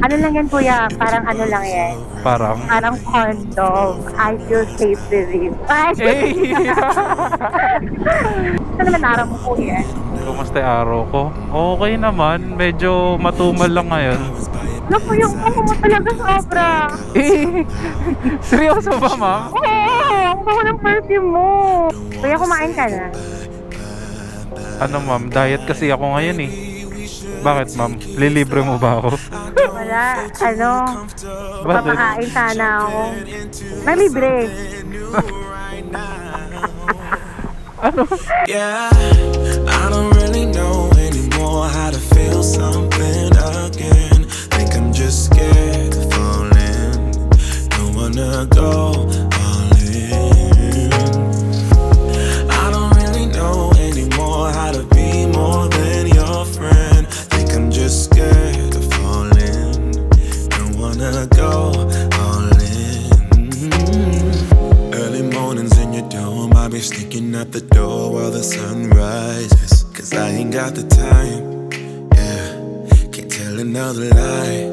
Ano lang yan, kuya? Parang ano lang yan? Parang? Parang condom. I feel safe with you. Ay! Ano naman araw mo, kuya? Kumusta yung araw ko? Okay naman. Medyo matumal lang ngayon. Ano po yung ako mo talaga sobra? Seryoso ba, ma'am? Oo! Ang bago ng perfume mo. Kuya, kumain ka na? Ano, ma'am? Diet kasi ako ngayon eh. Bakit, ma'am? Lilibre mo ba ako? Wala. Ano? Bakit? Papakain sana ako. Malibre. Ano? Yeah, I don't really know anymore how to feel something again. Think I'm just scared of falling. Don't wanna go all in. I don't really know anymore how to be more than your friend. Think I'm just scared of falling. Don't wanna go all in. Early mornings in your dome, I'll be sneaking out the door while the sun rises. Cause I ain't got the time, yeah, can't tell another lie.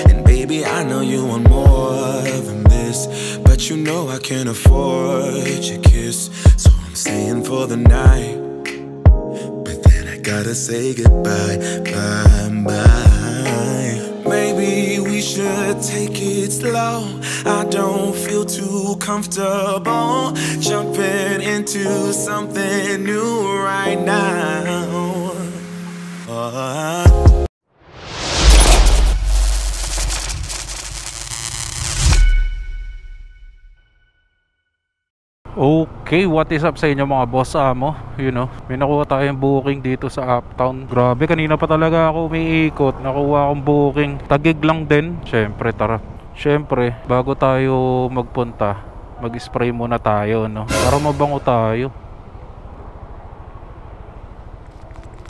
And baby, I know you want more than this, but you know I can't afford your kiss. So I'm staying for the night, but then I gotta say goodbye, bye, bye. Maybe we should take it slow. I don't feel too comfortable jumping into something new right now. Okay, what is up sa inyo mga boss amo? You know, may nakuha tayong booking dito sa Uptown. Grabe, kanina pa talaga ako umiikot. Nakuha akong booking. Tagig lang din. Syempre, tara. Syempre, bago tayo magpunta, mag-spray muna tayo, no? Para mabango tayo.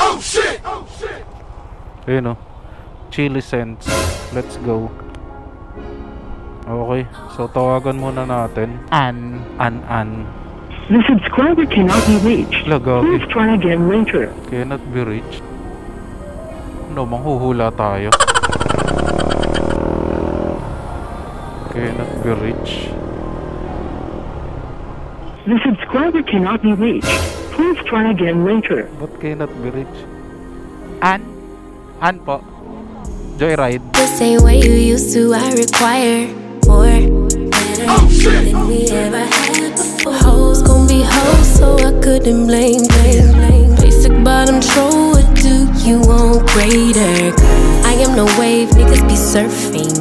Oh shit! Oh shit! Ayun, no? Chili scents. Let's go. Okay, so tawagan muna natin. An. The subscriber cannot be reached. Lagabi. Please try again later. Cannot be reached. No, manghuhula tayo. Cannot be reached. The subscriber cannot be reached. Please try again later. What cannot be reached? An po. Joyride. The same way you used to, I require more, better than we ever had before. Hoes gon' be hoes, so I couldn't blame. Basic bottom troll, what do you want greater? I am no wave, niggas be surfing.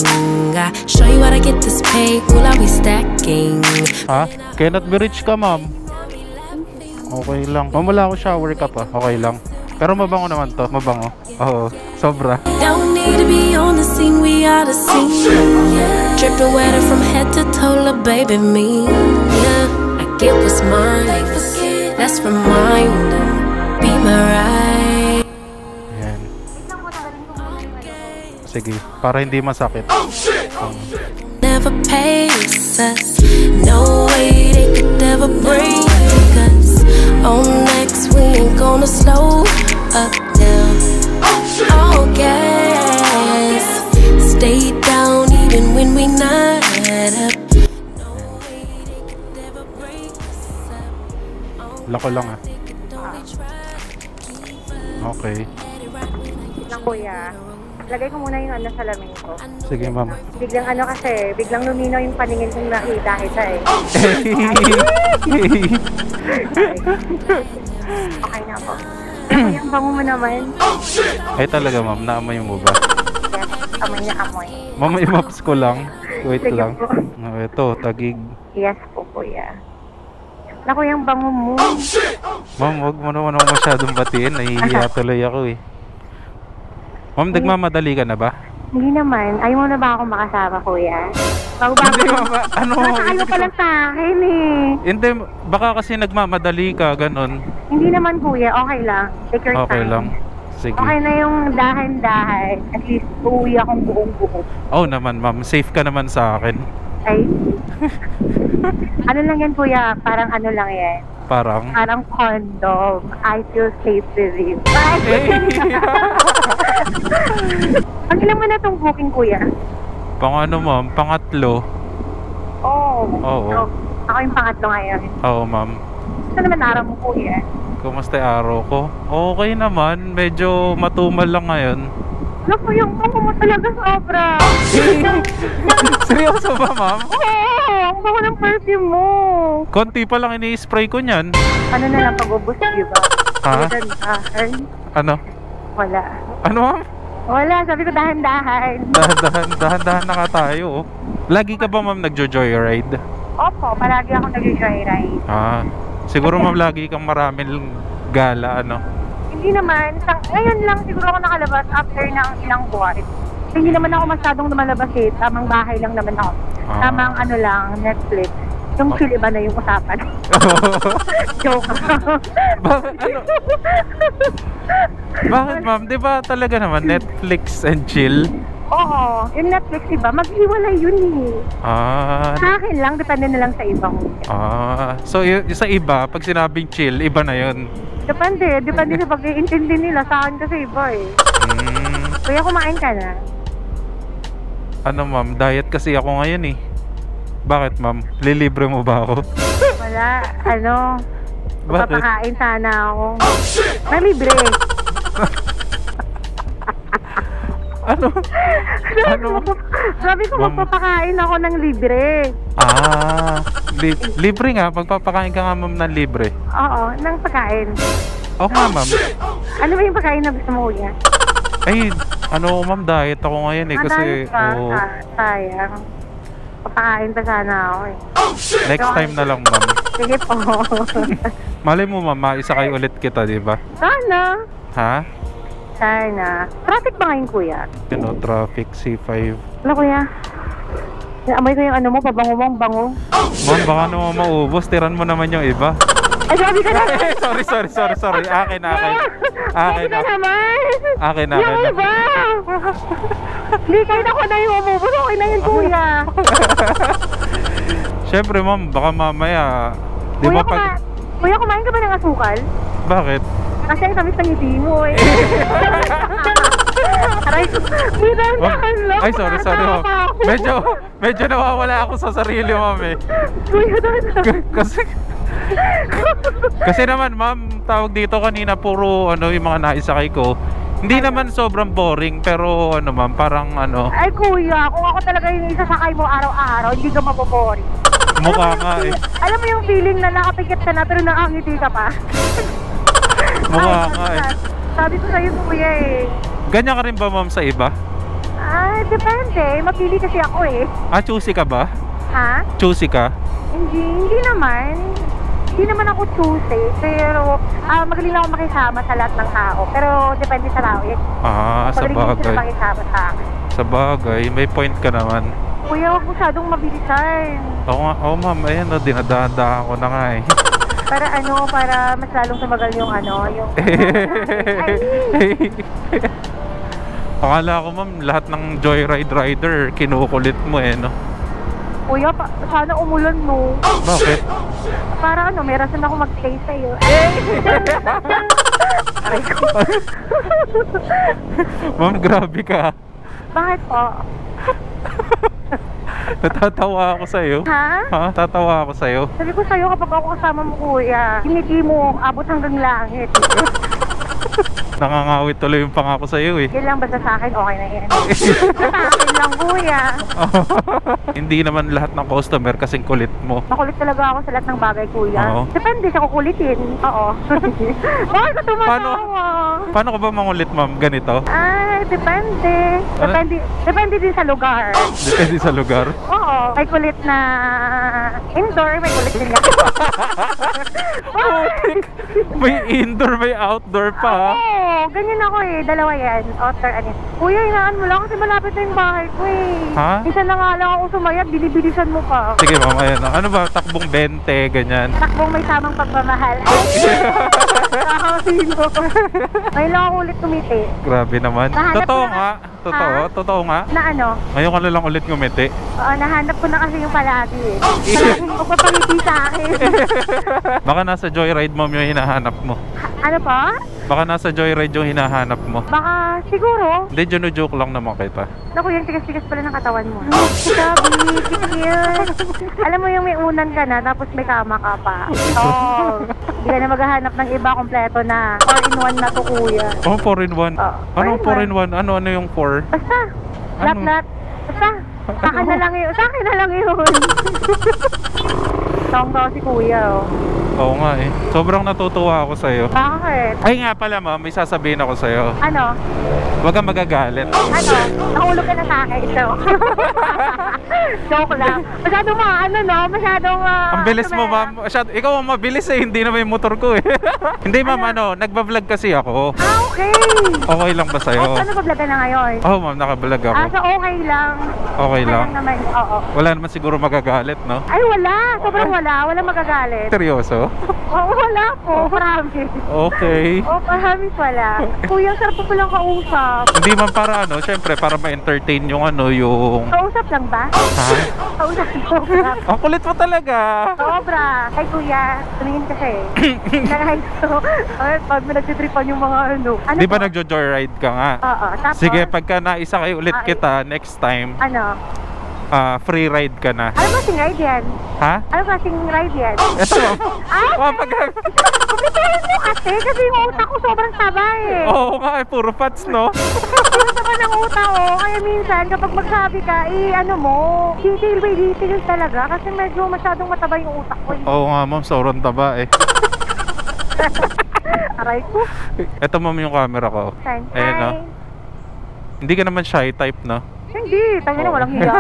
I show you how to get this pay, will I be stacking? Ha? Cannot be reached ka, ma'am. Okay lang. Ma'am, wala ako shower ka pa. Okay lang. Pero mabango naman to. Mabango. Oo. Sobra. Don't need to be on the scene, we are the scene. Yeah. Dripping wetter from head to toe, la baby me. Yeah, I get what's mine. That's from mine. Be my ride. Yan. Sige. Para hindi masakit. Never pace us. No way they could ever break us. On next, we ain't gonna slow up now. Oh, guys, stay down even when we not up. No way they could ever break us up. Lako lang ah. Okay. Lang, kuya. Lagay ko muna yung ano sa lamin ko. Sige, ma'am. Biglang ano kasi, biglang luminaw yung paningin kong nakita kita eh. Okay na po. Kuya, ang bango mo naman. Ay talaga, ma'am. Naamoy mo ba? Yes, amoy na amoy. Ma'am, i-maps ko lang. Wait Sige lang. po. Oh, ito, tagig. Yes po, kuya. Naku, yung bango mo. Ma'am, wag mo naman ako masyadong batiin. Nahihiya tuloy ako eh. Ma'am, nagmamadali ka na ba? Hindi naman. Ayaw mo na ba ako makasama, kuya? Hindi, ma'am. Ano? Nakakalo ka lang sa akin eh. Hindi, baka kasi nagmamadali ka, ganun. Hindi naman, kuya. Okay lang. Take your Okay time. lang. Sige. Okay na yung dahan-dahan. At least uuwi akong buong-buo. Oh naman, ma'am. Safe ka naman sa akin. Ay? Ano lang yan, kuya? Parang ano lang yan? Parang? Parang condom. I feel safe with you. Ang ilang mo na itong booking, kuya? Pang ano ma'am? Pangatlo. Oo. Oo. Ako yung pangatlo ngayon. Oo ma'am. Ito naman araw mo, kuya. Kumusta yung araw ko? Okay naman. Medyo matumal lang ngayon. Naku, yung bango mo talaga sobra. Seryoso ba ma'am? Oo, ang bango ng perfume mo. Konti pa lang ini-spray ko niyan. Ano na lang pag-ubos, di ba? Ha? Dahan-dahan. Ano? Wala. Ano ma'am? Wala, sabi ko dahan-dahan. Dahan-dahan na ka tayo. Lagi ka ba ma'am nagjo-joyride? Opo, palagi ako nag-joyride. Siguro ma'am lagi kang maraming gala ano. Hindi naman, ngayon lang siguro ako nakalabas after ng ilang buwan. Hindi naman ako masyadong lumalabas eh, tamang bahay lang naman ako. Tamang ano lang, Netflix. Yung chill iba na yung usapan. Joke. Bakit ano? Bakit ma'am? Di ba talaga naman Netflix and chill? Oo, yung Netflix iba, maghiwalay yun eh. Sa akin lang, depende na lang sa ibang. So sa iba, pag sinabing chill, iba na yun. Depende sa pag-iintindi nila. Sa akin kasi iba eh. Kuya, kumain ka na? Ano ma'am, diet kasi ako ngayon eh. Bakit ma'am? Lilibre mo ba ako? Wala, ano, Bakit? papakain sana ako. Nalibre. Ano? Ano? Sabi ko Ma'am. magpapakain ako ng libre. Libre nga. Magpapakain ka nga ma'am ng libre. Oo, ng pagkain. Oo nga ma'am. Ano ba yung pagkain na gusto mo, kuya? Ay, ano ma'am, diet ako ngayon eh. Kasi, Diet ka? Sayang. Papakain pa sana ako eh. next time na lang ma'am. Sige po. Malay mo ma'am, maisakay ulit kita, di ba? Sana. Ha? Sana. Traffic ba ngayon, kuya? Traffic C5. Ano, kuya? Amoy ko yung ano mo, pabango mong bango. Ma'am, baka naman maubos. Tiran mo naman yung iba. Ay, sabi ka na! sorry. Akin na. Sabi ka naman! Akin na. Yung iba! Hindi, kahit ako na yung umubos. Okay na yun, kuya. Siyempre ma'am, baka mamaya. Di ba pag... Kuya, kumain ka ba ng asukal? Bakit? Kasi ang tamis ng ngiti mo eh. Aray ko, binandahan lang. Ay, sorry ma'am. Medyo nawawala ako sa sarili ma'am eh. Kuya, dahan. Kasi naman ma'am, tawag dito kanina puro ano yung mga naisakay ko. Hindi naman sobrang boring pero ano ma'am, parang ano. Ay kuya, kung ako talaga yung isasakay mo araw-araw, hindi ka maboboring. Mukha nga eh. Alam mo yung feeling na nakapikit ka na pero nakangiti ka pa? Mukha nga eh. Sabi ko sa'yo kuya eh. Ganyan ka rin ba ma'am sa iba? Depende. Mapili kasi ako eh. Choosy ka ba? Ha? Choosy ka? Hindi naman. Hindi naman ako choosy. Pero magaling lang ako makisama sa lahat ng tao. Pero depende sa tao eh. Sa Magaling din sila bagay. makisama sa akin. Sa bagay, may point ka naman. Kuya, huwag masyadong mabilisan. Oo ma'am, ayan o, dinadaan ko na nga eh. Para mas lalong tumagal yung yung... Akala ko ma'am, lahat ng joyride rider, kinukulit mo eh, no? Kuya, sana umulan mo. Bakit? Para may rason ako mag-stay sa'yo. Aray ko. Ma'am, grabe ka. Bakit po? Natatawa ako sa'yo. Ha? Tatawa ako sa'yo. Sabi ko sa'yo kapag ako kasama mo, kuya, hiniti mo, abot hanggang langit. Nangangawit tuloy yung pangako sa'yo eh. Yan lang, basta sa akin, okay na yan. Sa akin lang, kuya. Hindi naman lahat ng customer kasing kulit mo. Makulit talaga ako sa lahat ng bagay, kuya. Oo. Depende sa kukulitin. Oo. Bakit ka tumatawa? Paano ka ba mangulit ma'am? Ganito? Depende. Depende din sa lugar. Depende sa lugar? Oo. May kulit na indoor, may kulit din May indoor, may outdoor pa. Oo, ganyan ako eh. Dalawa yan. Outdoor, Kuya, hinaan mo lang kasi malapit na yung bahay ko eh. Ha? Isa na nga lang ako sumayad, bilibilisan mo pa. Sige ma'am, ayan. Ano ba? Takbong 20, ganyan. Takbong may tamang pagmamahal. Ay! Sino? Ngayon lang ako ulit kumiti. Grabe naman. Nahanap Totoo ko na- nga. Totoo. Ha? Totoo nga. Na ano? Ngayon ka na lang ulit ngumiti. Nahanap ko na kasi yung palagi eh. Palaging magpapangiti sa akin. Baka nasa joyride mom yung hinahanap mo. Ano pa? Baka nasa joyride yung hinahanap mo. Baka siguro. Hindi, joke lang naman kita. Naku, yung tigas-tigas pala ng katawan mo. Sabi, cute. Alam mo yung may unan ka na, tapos may kama ka pa. Oh, hindi ka na maghahanap ng iba, kompleto na. 4-in-1 na to, kuya. Oh, 4-in-1. Anong 4-in-1? 4-in-1? Ano yung 4? Basta, Ano? lahat. Basta, sa akin na lang yun. Sa akin na lang yun. Tawang-tawa si kuya, oh. Oo nga eh. Sobrang natutuwa ako sa'yo. Bakit? Ay nga pala ma'am, may sasabihin ako sa'yo. Ano? Huwag kang magagalit. Ano? Nahulog ka na sa akin, so. Joke lang. Masyadong ano, no? Masyadong, Ang bilis mo ma'am. Ikaw ang mabilis eh, hindi na may motor ko eh. Hindi ma'am, nagbablog kasi ako. Okay. Okay lang ba sa'yo? Ano ba vlog ka na ngayon? Oo ma'am, nakablog ako. So okay lang. Okay lang. naman, oo. Wala naman siguro magagalit, no? Ay, wala. Sobrang wala. Walang magagalit. Seryoso? Oo, wala po. Promise. Okay. Oo, promise wala. Kuya, sarap po palang kausap. Hindi man para syempre para ma-entertain yung yung... Kausap lang ba? Ha? Kausap, sobra. Ang kulit mo talaga. Sobra. Ay, kuya, tumingin kasi. Nakahay ko. Ay, pag may nagtitripan yung mga ano. Di ba po? nagjo-joyride ka nga? Oo, tapos. Sige, pagka naisa kayo ulit kita next time, Ano? free ride ka na. Ano klaseng ride yan? Ha? Ano klaseng ride yan? Ito. Ay, Pag... kumitirin mo kasi yung utak ko sobrang taba eh. Oo nga, puro fats, no? Sobrang taba ng utak ko. Kaya minsan, kapag magsabi ka, ano mo, detail by detail talaga. Kasi medyo masyadong mataba yung utak ko. Oo nga, ma'am, sobrang taba eh. Aray ko. Ito, ma'am, yung camera ko. Hi. Ayan, no? Hindi ka naman shy type, no? Hindi, tayo na walang hiya.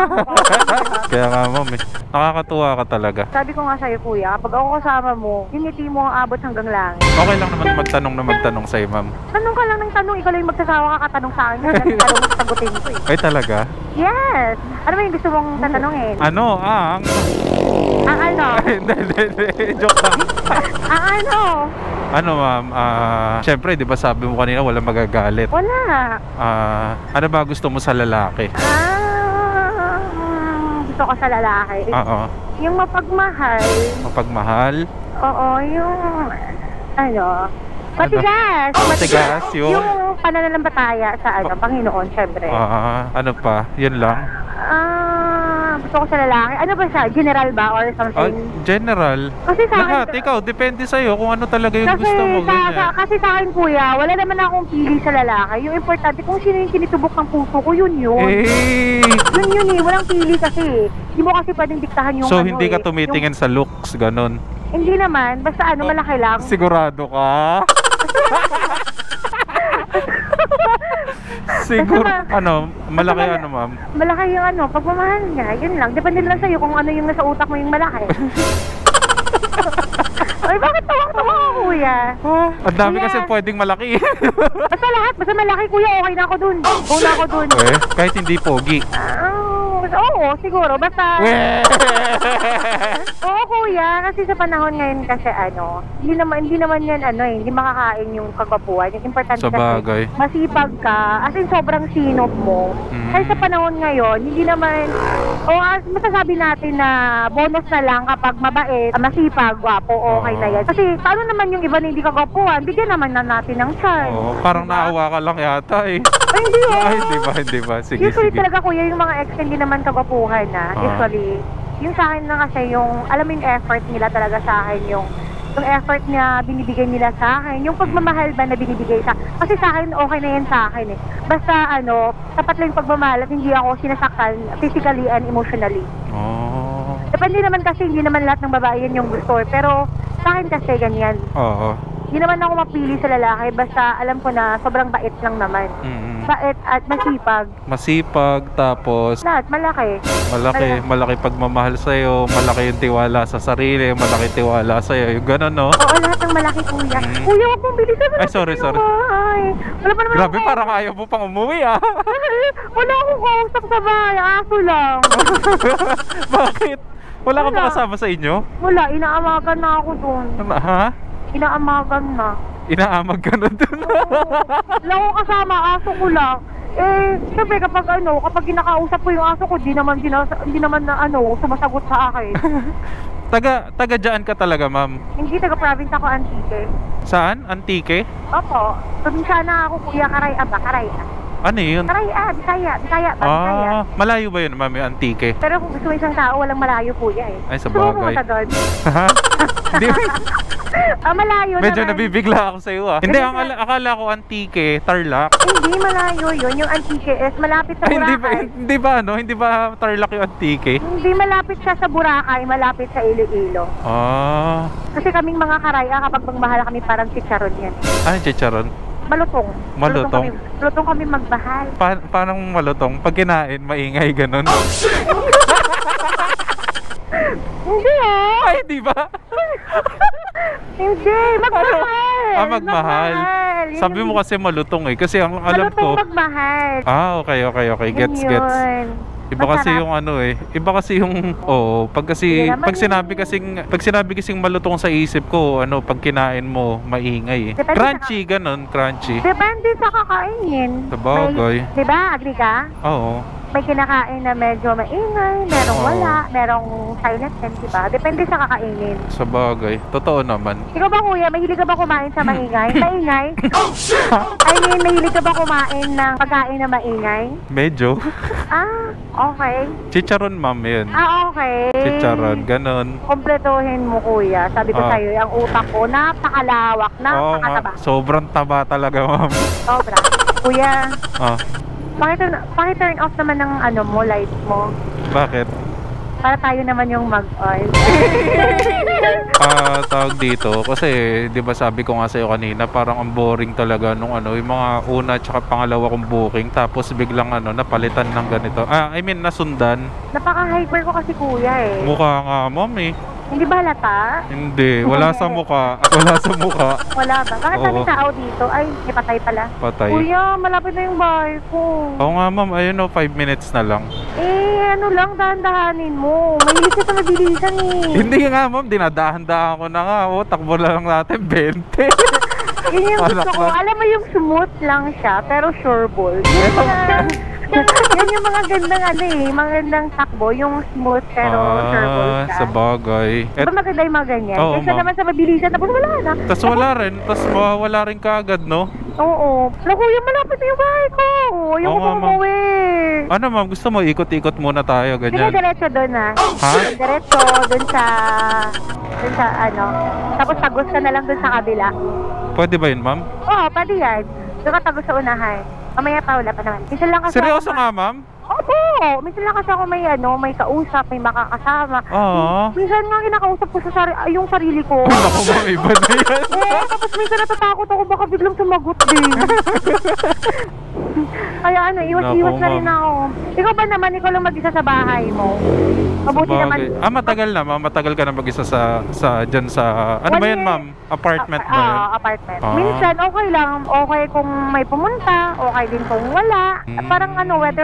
Kaya nga, ma'am, eh. Nakakatuwa ka talaga. Sabi ko nga sa'yo, kuya, kapag ako kasama mo, yung ngiti mo ang abot hanggang langit. Okay lang naman magtanong sa'yo, ma'am. Tanong ka lang ng tanong, ikaw lang yung magsasawa kakatanong sa akin. Kasi tanong mo sagutin ko eh. Ay, talaga? Yes! Ano ba yung gusto mong tatanungin? Ano, ang... Ang ano? Hindi, joke lang. Ang ano? Ano, ma'am, syempre, di ba sabi mo kanina walang magagalit? Wala. Ano ba gusto mo sa lalaki? Gusto ko sa lalaki. Oo. Yung mapagmahal. Mapagmahal? Oo, yung... Ano? Matigas. Matigas, yun. Yung pananalambataya sa Panginoon, syempre. Ano pa? Yun lang? Gusto ko sa lalaki. Ano ba siya? General ba or something? General. Kasi sa akin... Lahat, ikaw, depende sa'yo kung ano talaga yung gusto mo. Kasi sa akin, kuya, wala naman akong pili sa lalaki. Yung importante, kung sino yung tinitubok ng puso ko, yun. Eh! Yun eh. Walang pili kasi. Hindi mo kasi pwedeng diktahan yung So, hindi ka tumitingin sa looks, ganun? Hindi naman. Basta malaki lang. Sigurado ka? Siguro, malaki ma'am? Malaki yung pagmamahal niya. Yun lang. Depende lang sa'yo kung ano yung nasa utak mo yung malaki. Ay, bakit tawang-tawa ka, kuya? Ang dami Kuya. kasi pwedeng malaki. Basta lahat. Basta malaki, kuya. Okay na ako dun. Go na ako dun. Kahit hindi pogi. Oo, siguro. Basta... Oo, kuya. Kasi sa panahon ngayon kasi hindi naman yan hindi makakain yung kagwapuan. Yung importante Sa bagay. kasi masipag ka. As in, sobrang sinop mo. Kasi sa panahon ngayon, hindi naman... masasabi natin na bonus na lang kapag mabait, masipag, gwapo, okay na yan. Kasi paano naman yung iba na hindi kagwapuan? Bigyan naman na natin ng chance. Parang naawa ka lang yata eh. Ay, hindi Hindi ba? Sige, Usually sige. talaga, kuya, yung mga ex hindi naman kagwapuhan na. Usually, yung sa akin na kasi yung, alam mo yung effort nila talaga sa akin, yung effort na binibigay nila sa akin, yung pagmamahal ba na binibigay sa kasi sa akin, okay na yan sa akin eh. Basta tapat lang yung pagmamahal at hindi ako sinasaktan physically and emotionally. Depende naman kasi, hindi naman lahat ng babae yan yung gusto eh. Pero sa akin kasi ganyan. Hindi naman ako mapili sa lalaki, basta alam ko na sobrang bait lang naman. Bait at masipag. Masipag, tapos Lahat, malaki. malaki pagmamahal sa'yo, malaki yung tiwala sa sarili, malaki tiwala sa'yo, yung gano'n, no? Oo, lahat ng malaki, kuya. Kuya, wag mong bilisan. Ay, sorry. Wala pa naman Grabe, ako. parang ayaw mo pang umuwi, Wala akong kausap sa bahay. Aso lang. Bakit? Wala ka ba Wala. kasama sa inyo? Wala, inaamagan na ako dun. Ha? inaamagan na. Inaamag ka na dun. Wala akong kasama, aso ko lang. Eh, syempre kapag kinakausap ko yung aso ko, di naman na sumasagot sa akin. Taga dyan ka talaga, ma'am? Hindi, taga-province ako, Antique. Saan? Antique? Opo, probinsya ako, kuya, Karaya. Ano yun? Bisaya, Bisaya. Malayo ba yun, ma'am, yung Antique? Pero kung gusto mo isang tao, walang malayo, kuya eh. Ay, sa Gusto mo bagay. pumunta doon? Ha? Hindi. Malayo Medyo naman. nabibigla ako sa iyo ah. Hindi, akala ko Antique, Tarlac. Hindi, malayo yun. Yung Antique is malapit sa Ay, Boracay. hindi ba Tarlac yung Antique? Hindi malapit siya sa Boracay, malapit sa Iloilo. Ah. Kasi kaming mga Karaya, kapag magmahal kami, parang chicharon yan. Ay, chicharon. Malutong. Malutong? Malutong kami magmahal. Paano malutong? Pag kinain, maingay ganun. Hindi ah! Ay, di ba? Hindi, magmahal. Magmahal. Yun Sabi yung- mo kasi malutong eh. Kasi ang alam Malutong ko... magmahal. Okay. Gets. Yun. Iba kasi Masarap. yung iba kasi yung pag sinabi kasing malutong sa isip ko, pag kinain mo maingay eh. Depende Crunchy ganun, crunchy. Depende sa kakainin. Sabagay. Di ba, agree ka? Oo. May kinakain na medyo maingay, merong Oo. wala, merong silent din, di ba? Depende sa kakainin. Sabagay. Totoo naman. Ikaw ba, kuya, mahilig ka ba kumain sa maingay? Maingay? I mean, mahilig ka ba kumain ng pagkain na maingay? Medyo. Okay. Chicharon, ma'am, yun. Okay. Chicharon, ganun. Kompletuhin mo, kuya. Sabi ko sa'yo, ang utak ko, napakalawak, Oo nga. napakataba. Sobrang taba talaga, ma'am. Sobra. Kuya, Ah, paki-turn off naman ng light mo. bakit? Para tayo naman yung mag-on. Tawag dito kasi 'di ba sabi ko nga sa iyo kanina parang ang boring talaga nung yung mga una tsaka pangalawa kong booking tapos biglang napalitan ng ganito. I mean nasundan. Napaka-hyper ko kasi, kuya eh. Mukha nga, ma'am eh. Hindi ba halata? Hindi, wala sa mukha. Wala sa mukha. Wala ba? Bakit Oo. kami tao dito? Ay, may patay pala. Patay. Kuya, malapit na yung bahay ko. Oo nga, ma'am. Ayun 5 minutes na lang. Dahan-dahanin mo. Mahilig ka sa mabilisan eh. Hindi nga, ma'am. Dinadahan-dahan ko na nga. Takbo na lang natin 20. Yun yung gusto Anak ko. na. Alam mo yung smooth lang siya, pero sure ball. Yan yung mga gandang mga gandang takbo, yung smooth pero sure ball siya. Sa bagay. Diba maganda yung mga ganyan? Oo, Kaysa ma'am. naman sa mabilisan, tapos wala na. Tas wala rin. Tas mawawala rin kaagad, no? Oo. Naku, yung malapit na yung bahay ko. Ayoko Oo nga, pang ma'am. umuwi. Ano, ma'am? Gusto mo ikot-ikot muna tayo, Sige, ganyan? diretso doon ha. Ha? Diretso doon sa Tapos tagos ka na lang doon sa kabila. Pwede ba yun, ma'am? Oo, pwede yan. Doon ka tagos sa unahan. Mamaya pa, wala pa naman. Minsan lang kasi Seryoso ako nga, ma'am? Opo! Minsan lang kasi ako may kausap, may makakasama. Oo. Minsan nga kinakausap ko yung sarili ko. Naku, ma'am, iba na yan. Tapos minsan natatakot ako baka biglang sumagot din. Kaya iwas-iwas Naku, na rin ma'am. ako. Ikaw ba naman, ikaw lang mag-isa sa bahay mo? Mabuti naman. Bagay. Matagal na, ma'am. Matagal ka na mag-isa dyan sa... Ano ba yan, ma'am? Apartment ba yan? Apartment. Ah. Minsan, okay lang. Okay kung may pumunta. Okay din kung wala. Parang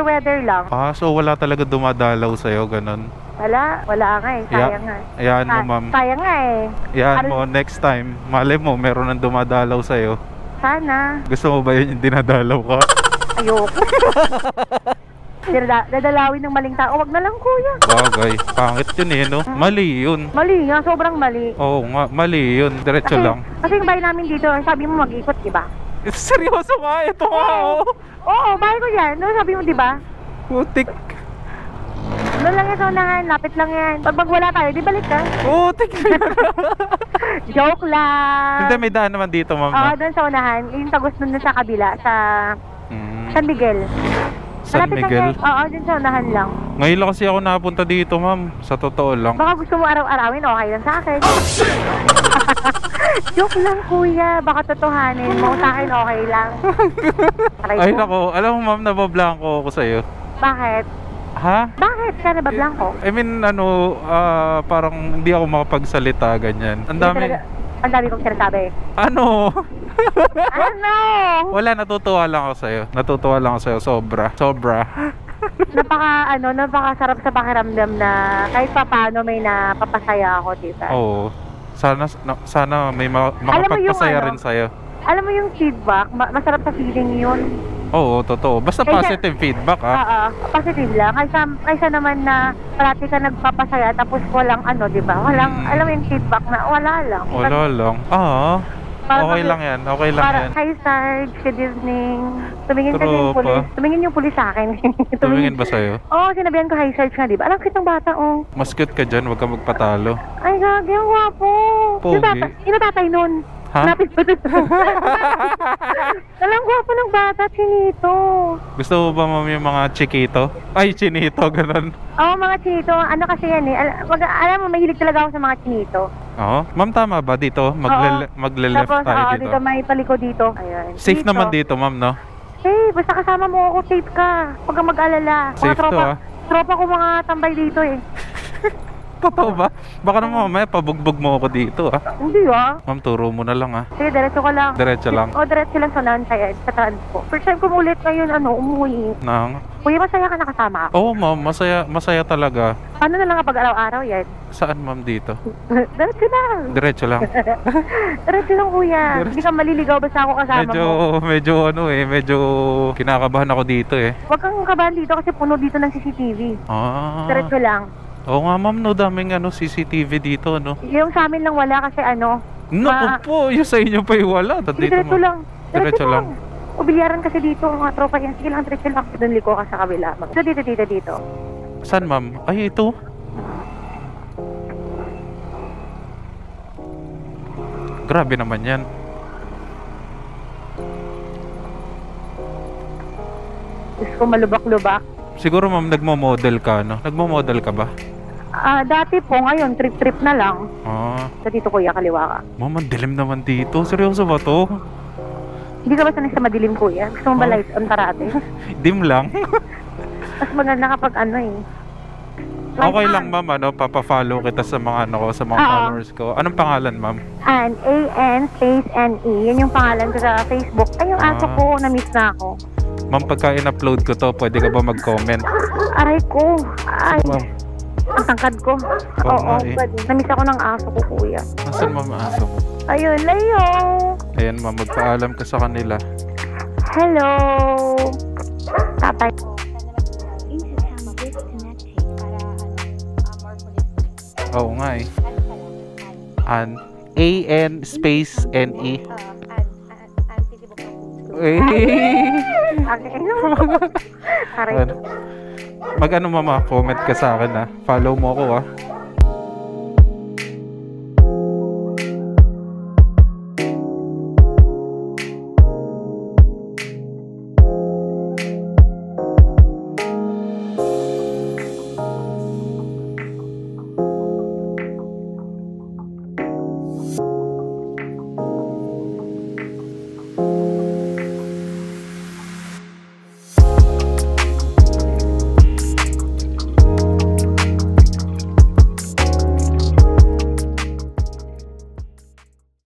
weather lang. So wala talaga dumadalaw sa'yo, ganun. Wala nga eh. Sayang nga. Ayan mo, ma'am. Sayang nga eh. Ayan mo, next time. Malay mo, meron nang dumadalaw sa'yo. Sana. Gusto mo ba yun yung dinadalaw ka? Ayoko. Dadalawin ng maling tao. Wag na lang, kuya. Bagay. Pangit yun eh, no? Mali yun. Mali nga. Sobrang mali. Oo nga, mali yun. Diretso lang. Kasi yung bahay namin dito, sabi mo mag-ikot, di ba? Seryoso nga, ito nga, oh. Oo, bahay ko yan. No, sabi mo, di ba? Putik. Doon lang yan sa unahan. Lapit lang yan. Pag wala tayo, di balik ka. Putik. Joke lang. Hindi, may daan naman dito, ma'am. Oo, no? doon sa unahan. Yung tagos doon sa kabila, sa San Miguel. San Malapit lang Miguel. yan. Oo, doon sa unahan lang. Ngayon lang kasi ako napunta dito, ma'am. Sa totoo lang. Baka gusto mo araw-arawin, okay lang sa akin. Joke lang, kuya. Baka totohanin mo. Sa akin, okay lang. Aray Ay, ko. nako. Alam mo, ma'am, nabablanko ako sa'yo. Bakit? Ha? Bakit? Ka na ba blanco? I mean, parang hindi ako makapagsalita, ganyan. Ang dami. Ang dami kong sinasabi. Ano? Ano? Wala, natutuwa lang ako sa'yo. Natutuwa lang ako sa'yo. Sobra. Napakasarap sa pakiramdam na kahit pa paano may napapasaya ako, diba? Oo. Sana may makapagpasaya ano? rin sa'yo. Alam mo yung feedback, masarap sa feeling yun. Oo, totoo. Basta positive feedback, ah. Oo, positive lang. Kaysa naman na parati ka nagpapasaya tapos walang ano, di ba? Walang, alam mo yung feedback na wala lang. Wala lang. Okay lang yan. Okay lang yan. Hi, Sarge. Good evening. Tumingin kasi yung Tropa. pulis. Tumingin yung pulis sa akin. Tumingin ba sa'yo? Oo, sinabihan ko hi, Sarge nga, di ba? Alam, kitang bata, oh. Mas cute ka dyan, huwag ka magpatalo. Ay, gagi, ang gwapo. Pogi. Sino tatay nun? Ha? Napit ko dun. Alam, gwapo ng bata, chinito. Gusto mo ba, ma'am, yung mga chikito? Ay, chinito, ganun. Oo, mga chinito. Ano kasi yan eh. Alam mo, mahilig talaga ako sa mga chinito. Oo. Ma'am, tama ba dito? Magle-left Tapos, tayo dito may paliko dito. Ayan. Safe naman dito, ma'am, no? Hey, basta kasama mo ako, safe ka. Huwag kang mag-alala. Safe to, ah. Tropa ko mga tambay dito eh. Totoo ba? Baka naman mamaya pabugbog mo ako dito, ah. Hindi ah. Ma'am, turo mo na lang, ah. Sige, diretso ka lang. Diretso lang. O, diretso lang sa non-side, sa transpo. First time ko ulit ngayon, umuwi. Nang? Kuya, masaya ka nakasama ako. Oo, ma'am. Masaya talaga. Paano na lang kapag araw-araw yan? Saan, ma'am, dito? Diretso lang. Diretso lang. Diretso lang, kuya. Hindi ka maliligaw basta ako kasama mo. Medyo kinakabahan ako dito, eh. Huwag kang kabahan dito kasi puno dito ng CCTV. Ah. Diretso lang. Oo nga, ma'am, no, daming CCTV dito, no? Yung sa amin lang wala kasi Naku po, yung sa inyo pa yung wala. Sige, diretso lang. Diretso lang. O, bilyaran kasi dito, mga tropa yan. Sige lang, diretso lang. Doon liko ka sa kabila. Dito. Saan, ma'am? Ay, ito. Grabe naman yan. Gusto ko malubak-lubak. Siguro, ma'am, nagmo-model ka, no? Nagmo-model ka ba? Dati po, ngayon, trip-trip na lang. Dito, kuya, kaliwa ka. Ma'am, ang dilim naman dito. Seryoso ba to? Hindi ka ba sanay sa madilim, kuya? Gusto mo ba lights on parate? Dim lang. Mas maganda kapag Okay lang, ma'am, papa-follow kita sa mga sa mga followers ko. Anong pangalan, ma'am? AN space NE. Yan yung pangalan ko sa Facebook. Ay, yung aso ko, na-miss na ako. Ma'am, pagka in-upload ko to, pwede ka ba mag-comment? Aray ko. Ay. Ma'am. Ang tangkad ko. Oo, pwede. Na-miss ako ng aso ko, kuya. Nasaan, ma'am, aso? Ayun, Leo. Ayan, ma'am, magpaalam ka sa kanila. Hello. Tatay. Oo nga eh. AN space NE. Aray. Mag-ano, mama, comment ka sa akin, ha. Follow mo ako, ha.